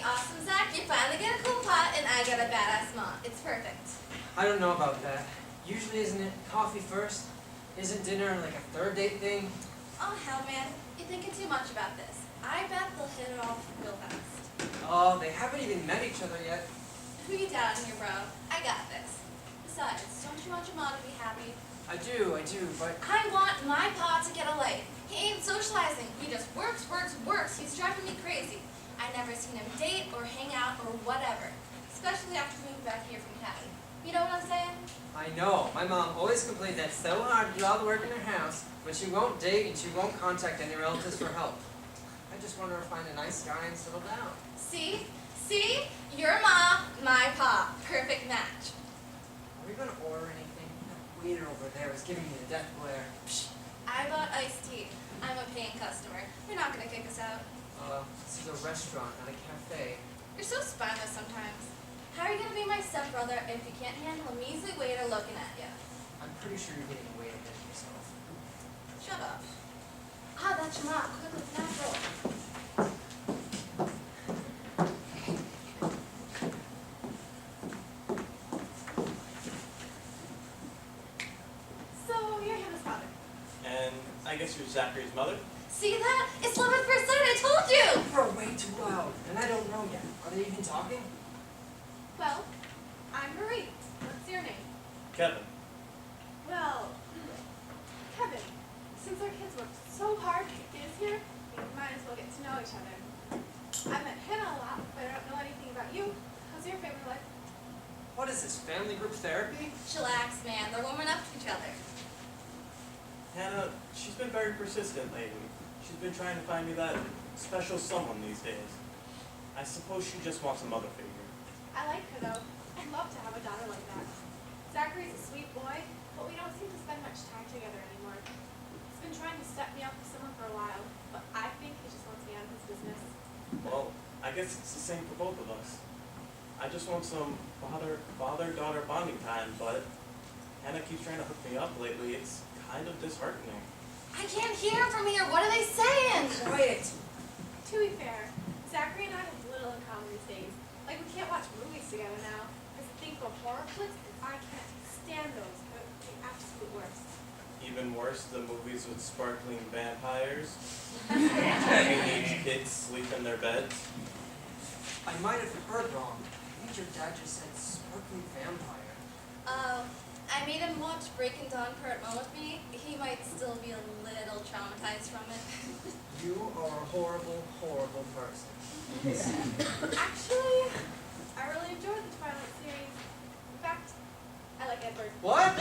awesome, Zach. You finally get a cool pot, and I got a badass mom. It's perfect. I don't know about that. Usually isn't it coffee first? Isn't dinner like a third date thing? Oh, hell, man. You're thinking too much about this. I bet they'll hit it off real fast. Oh, they haven't even met each other yet. Who you doubting here, bro? I got this. Besides, don't you want your mom to be happy? I do, but... I want my pa to get a life. He ain't socializing. He just works. He's driving me crazy. I never seen him date or hang out or whatever. Especially after moving back here from Cali. You know what I'm saying? I know. My mom always complains that it's so hard to do all the work in her house, but she won't date and she won't contact any relatives for help. I just want her to find a nice guy and settle down. See? Your mom, my pa. Perfect match. Are we going to order anything? That waiter over there is giving me the death glare. Psh, I bought iced tea. I'm a paying customer. You're not going to kick us out. This is a restaurant, not a cafe. You're so spineless sometimes. How are you going to be my stepbrother if you can't handle a measly waiter looking at you? I'm pretty sure you're getting way ahead of yourself. Shut up. Ah, that's your mom. Quick with that roll. So, you're Hannah's father. And I guess you're Zachary's mother? See that? It's love at first sight, I told you! You're way too loud, and I don't know yet. Are they even talking? Well, I'm Marie. What's your name? Kevin. Well, Kevin, since our kids worked so hard to get this here, we might as well get to know each other. I met Hannah a lot, but I don't know anything about you. How's your family life? What is this, family group therapy? Chillax, man. They're warming up to each other. Hannah, she's been very persistent lately. She's been trying to find me that special someone these days. I suppose she just wants a mother figure. I like her though. I'd love to have a daughter like that. Zachary's a sweet boy, but we don't seem to spend much time together anymore. He's been trying to set me up with someone for a while, but I think he just wants me out of his business. Well, I guess it's the same for both of us. I just want some father-daughter bonding time, but Hannah keeps trying to hook me up lately. It's kind of disheartening. I can't hear from here. What are they saying? Quiet! To be fair, Zachary and I have little in common these days. Like, we can't watch movies together now. There's a thing for horror flicks, and I can't stand those. They're the absolute worst. Even worse, the movies with sparkling vampires. Teenage kids sleep in their beds. I might have heard wrong. I think your dad just said sparkling vampire. I made him watch Breaking Dawn Part 1 with me. He might still be a little traumatized from it. You are a horrible, horrible person. Actually, I really enjoyed the Twilight series. In fact, I like Edward. What? I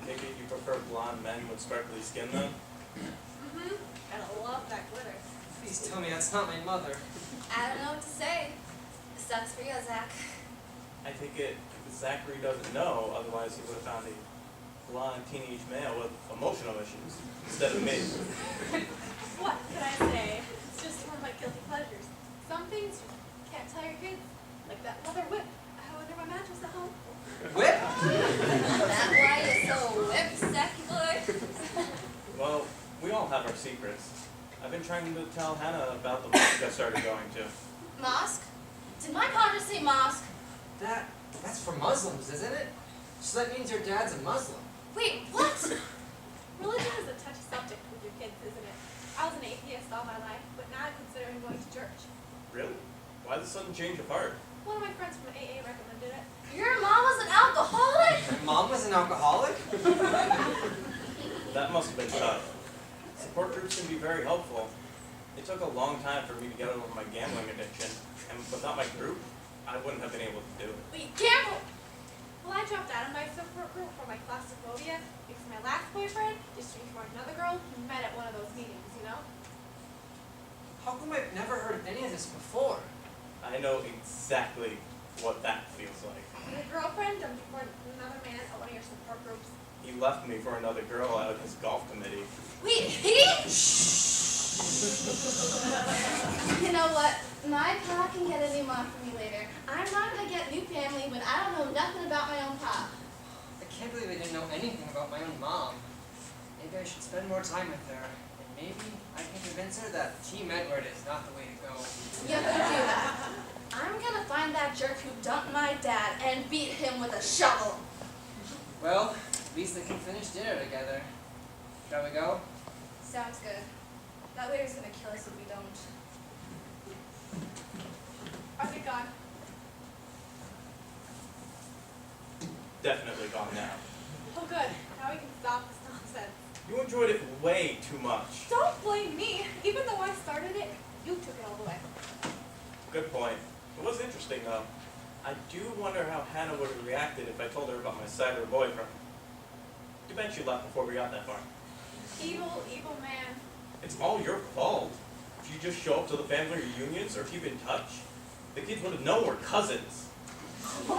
take it you prefer blonde men with sparkly skin, then? Mm-hmm. And I love that glitter. Please tell me that's not my mother. I don't know what to say. Sucks for you, Zach. I take it Zachary doesn't know, otherwise he would have found a blonde teenage male with emotional issues instead of me. What could I say? It's just one of my guilty pleasures. Some things you can't tell your kids, like that leather whip I had under my mattress at home. Whip? That why you're so whipped, Zacky boy? Well, we all have our secrets. I've been trying to tell Hannah about the mosque I started going to. Mosque? Did my pa just say mosque? That's for Muslims, isn't it? So that means your dad's a Muslim. Wait, what? Religion is a touchy subject with your kids, isn't it? I was an atheist all my life, but now I'm considering going to church. Really? Why the sudden change of heart? One of my friends from AA recommended it. Your mom was an alcoholic? My mom was an alcoholic? That must have been tough. Support groups can be very helpful. It took a long time for me to get over my gambling addiction, and without my group, I wouldn't have been able to do it. Wait, gamble! Well, I dropped out of my support group for my claustrophobia because my last boyfriend just before another girl he met at one of those meetings, you know? How come I've never heard of any of this before? I know exactly what that feels like. Your girlfriend jumped before another man at one of your support groups. He left me for another girl out of his golf committee. Wait, he? You know what? My pa can get a new mom for me later. I'm not gonna get a new family when I don't know nothing about my own pa. I can't believe I didn't know anything about my own mom. Maybe I should spend more time with her and maybe I can convince her that Team Edward is not the way to go. You could do that. I'm gonna find that jerk who dumped my dad and beat him with a shovel. Well, at least they can finish dinner together. Shall we go? Sounds good. That waiter's gonna kill us if we don't. Are they gone? Definitely gone now. Oh good, now we can stop this nonsense. You enjoyed it way too much. Don't blame me. Even though I started it, you took it all the way. Good point. It was interesting though. I do wonder how Hannah would have reacted if I told her about my cyber boyfriend. Too bad she left before we got that far. Evil, evil man. It's all your fault. If you just show up to the family reunions or keep in touch, the kids would have known we're cousins. This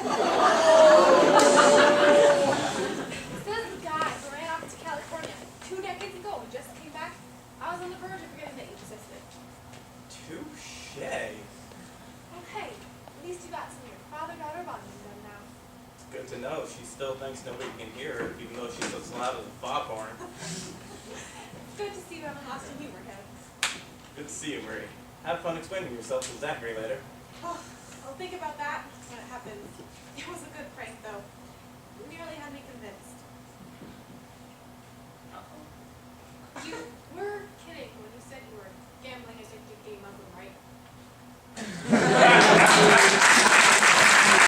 is the guy who ran off to California 2 decades ago and just came back. I was on the verge of forgetting that you existed. Touche. Oh hey, at least you got some of your father-daughter bonding done now. It's good to know she still thinks nobody can hear her, even though she's as loud as a foghorn. It's good to see you have a hostile humor, Kevin. Good to see you, Marie. Have fun explaining yourself to Zachary later. Oh, I'll think about that when it happens. It was a good prank, though. You nearly had me convinced.